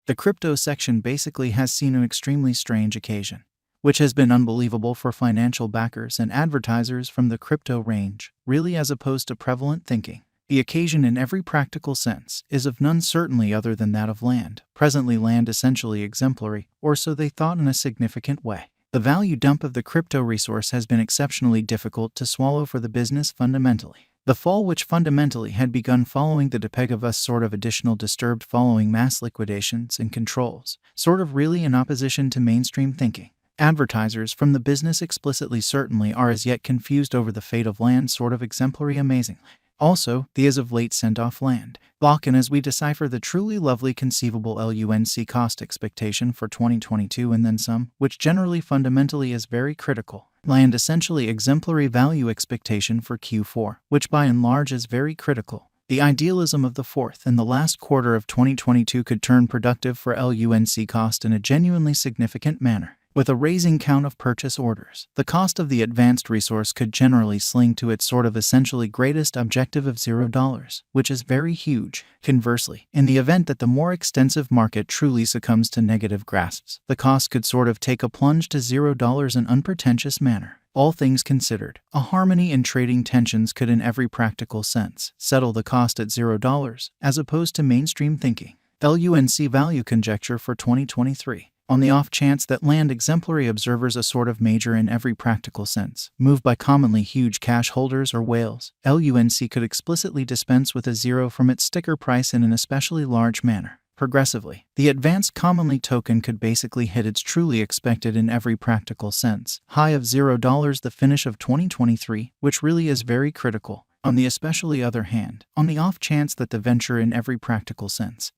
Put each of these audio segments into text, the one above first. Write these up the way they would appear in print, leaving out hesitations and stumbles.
The crypto section basically has seen an extremely strange occasion, which has been unbelievable for financial backers and advertisers from the crypto range, really, as opposed to prevalent thinking. The occasion in every practical sense is of none certainly other than that of land, presently land essentially exemplary, or so they thought in a significant way. The value dump of the crypto resource has been exceptionally difficult to swallow for the business fundamentally. The fall, which fundamentally had begun following the depeg of us sort of additional disturbed following mass liquidations and controls, sort of really in opposition to mainstream thinking. Advertisers from the business explicitly certainly are as yet confused over the fate of land sort of exemplary amazingly. Also, the as of late sent off land lock in as we decipher the truly lovely conceivable LUNC cost expectation for 2022 and then some, which generally fundamentally is very critical. Land essentially exemplary value expectation for Q4, which by and large is very critical. The idealism of the fourth and the last quarter of 2022 could turn productive for LUNC cost in a genuinely significant manner. With a raising count of purchase orders, the cost of the advanced resource could generally sling to its sort of essentially greatest objective of $0, which is very huge. Conversely, in the event that the more extensive market truly succumbs to negative grasps, the cost could sort of take a plunge to $0 in unpretentious manner. All things considered, a harmony in trading tensions could in every practical sense settle the cost at $0, as opposed to mainstream thinking. LUNC value conjecture for 2023. On the off chance that land exemplary observers a sort of major in every practical sense, moved by commonly huge cash holders or whales, LUNC could explicitly dispense with a zero from its sticker price in an especially large manner. Progressively, the advanced commonly token could basically hit its truly expected in every practical sense high of $0 the finish of 2023, which really is very critical. On the especially other hand, on the off chance that the venture in every practical sense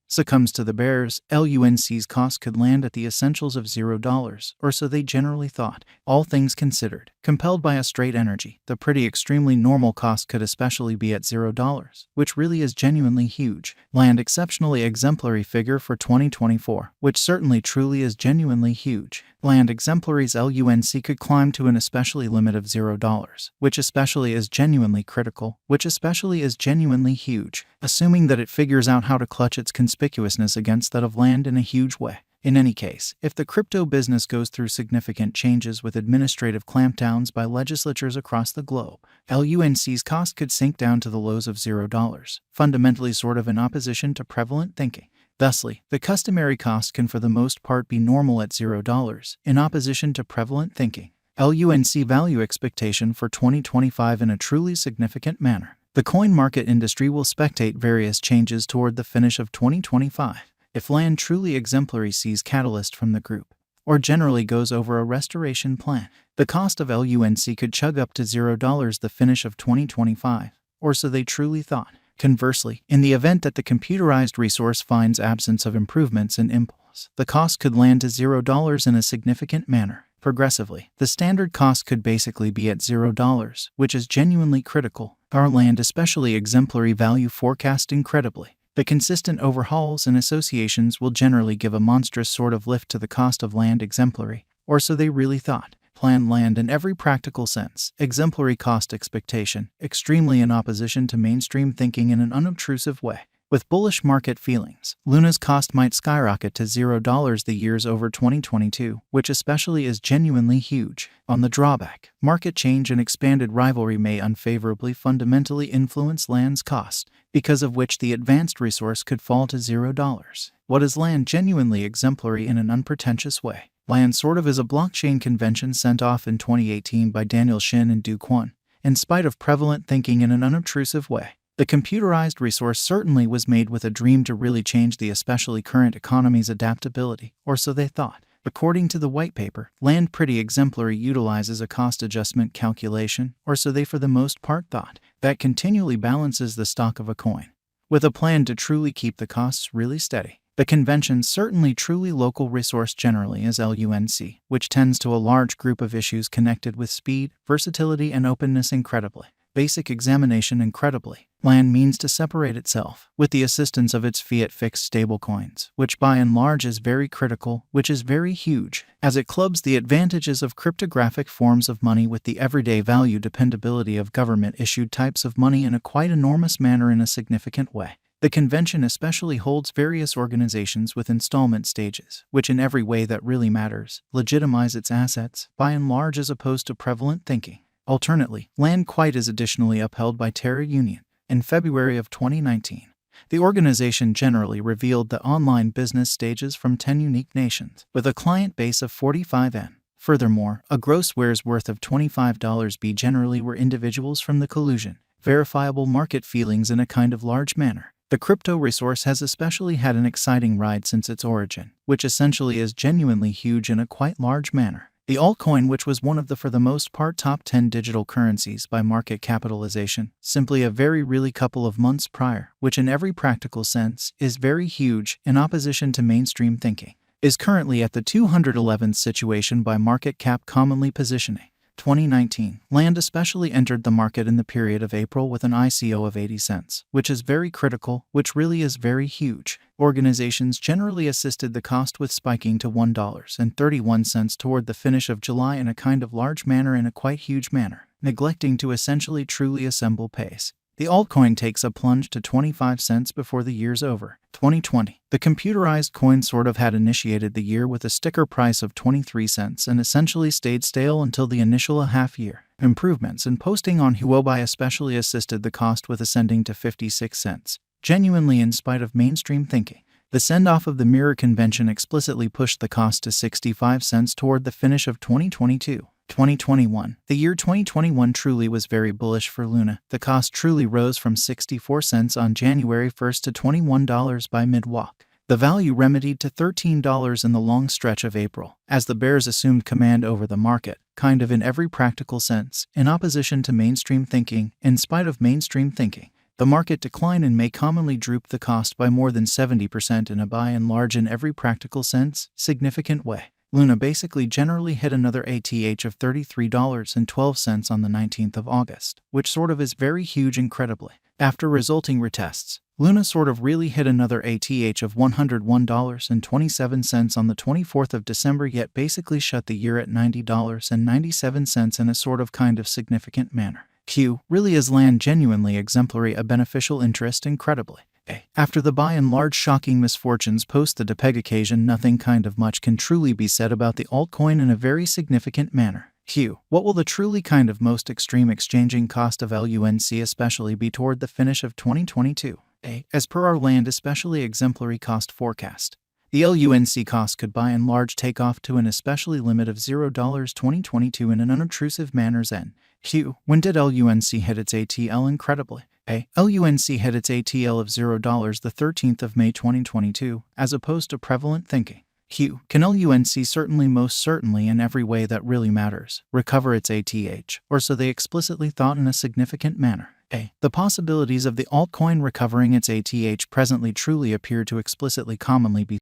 succumbs to the bears, LUNC's cost could land at the essentials of $0, or so they generally thought. All things considered, compelled by a straight energy, the pretty extremely normal cost could especially be at $0, which really is genuinely huge. Land exceptionally exemplary figure for 2024, which certainly truly is genuinely huge. Land exemplary's LUNC could climb to an especially limit of $0, which especially is genuinely critical, which especially is genuinely huge, assuming that it figures out how to clutch its conspicuousness against that of land in a huge way. In any case, if the crypto business goes through significant changes with administrative clampdowns by legislatures across the globe, LUNC's cost could sink down to the lows of $0, fundamentally sort of in opposition to prevalent thinking. Thusly, the customary cost can for the most part be normal at $0, in opposition to prevalent thinking. LUNC value expectation for 2025 in a truly significant manner. The coin market industry will spectate various changes toward the finish of 2025. If land truly exemplary sees catalyst from the group, or generally goes over a restoration plan, the cost of LUNC could chug up to $0 the finish of 2025, or so they truly thought. Conversely, in the event that the computerized resource finds absence of improvements in impulse, the cost could land to $0 in a significant manner. Progressively, the standard cost could basically be at $0, which is genuinely critical. Our land especially exemplary value forecast incredibly. The consistent overhauls and associations will generally give a monstrous sort of lift to the cost of land exemplary, or so they really thought. Planned land in every practical sense, exemplary cost expectation, extremely in opposition to mainstream thinking in an unobtrusive way. With bullish market feelings, Luna's cost might skyrocket to $0 the years over 2022, which especially is genuinely huge. On the drawback, market change and expanded rivalry may unfavorably fundamentally influence land's cost, because of which the advanced resource could fall to $0. What is land genuinely exemplary in an unpretentious way? Land sort of is a blockchain convention sent off in 2018 by Daniel Shin and Du Kwon, in spite of prevalent thinking in an unobtrusive way. The computerized resource certainly was made with a dream to really change the especially current economy's adaptability, or so they thought. According to the white paper, land pretty exemplary utilizes a cost adjustment calculation, or so they for the most part thought, that continually balances the stock of a coin, with a plan to truly keep the costs really steady. The convention certainly truly local resource generally is LUNC, which tends to a large group of issues connected with speed, versatility and openness incredibly. Basic examination incredibly. Land means to separate itself, with the assistance of its fiat fixed stablecoins, which by and large is very critical, which is very huge, as it clubs the advantages of cryptographic forms of money with the everyday value dependability of government-issued types of money in a quite enormous manner in a significant way. The convention especially holds various organizations with installment stages, which in every way that really matters, legitimize its assets, by and large as opposed to prevalent thinking. Alternately, land quite is additionally upheld by Terra Union. In February of 2019, the organization generally revealed the online business stages from 10 unique nations, with a client base of 45N. Furthermore, a gross wares worth of $25 generally were individuals from the collusion, verifiable market feelings in a kind of large manner. The crypto resource has especially had an exciting ride since its origin, which essentially is genuinely huge in a quite large manner. The altcoin, which was one of the for the most part top 10 digital currencies by market capitalization, simply a very really couple of months prior, which in every practical sense is very huge in opposition to mainstream thinking, is currently at the 211th situation by market cap commonly positioning. 2019, land especially entered the market in the period of April with an ICO of 80 cents, which is very critical, which really is very huge. Organizations generally assisted the cost with spiking to $1.31 toward the finish of July in a kind of large manner, in a quite huge manner, neglecting to essentially truly assemble pace. The altcoin takes a plunge to 25 cents before the year's over. 2020. The computerized coin sort of had initiated the year with a sticker price of 23 cents and essentially stayed stale until the initial half-year. Improvements in posting on Huobi especially assisted the cost with ascending to 56 cents, genuinely in spite of mainstream thinking. The send-off of the Mirror convention explicitly pushed the cost to 65 cents toward the finish of 2022. 2021. The year 2021 truly was very bullish for Luna. The cost truly rose from 64 cents on January 1st to $21 by mid-walk. The value remedied to $13 in the long stretch of April, as the bears assumed command over the market, kind of in every practical sense, in opposition to mainstream thinking. In spite of mainstream thinking, the market decline in May commonly drooped the cost by more than 70% in a by and large in every practical sense, significant way. Luna basically generally hit another ATH of $33.12 on the 19th of August, which sort of is very huge incredibly. After resulting retests, Luna sort of really hit another ATH of $101.27 on the 24th of December, yet basically shut the year at $90.97 in a sort of kind of significant manner. Q really is land genuinely exemplary, a beneficial interest incredibly. After the by and large shocking misfortunes post the DPEG occasion, nothing kind of much can truly be said about the altcoin in a very significant manner. Q. What will the truly kind of most extreme exchanging cost of LUNC especially be toward the finish of 2022? As per our land especially exemplary cost forecast, the LUNC cost could by and large take off to an especially limit of $0 2022 in an unobtrusive manner. Q. When did LUNC hit its ATL? Incredibly, LUNC hit its ATL of $0 the 13th of May 2022, as opposed to prevalent thinking. Q. Can LUNC certainly, most certainly in every way that really matters, recover its ATH, or so they explicitly thought in a significant manner? The possibilities of the altcoin recovering its ATH presently truly appear to explicitly commonly be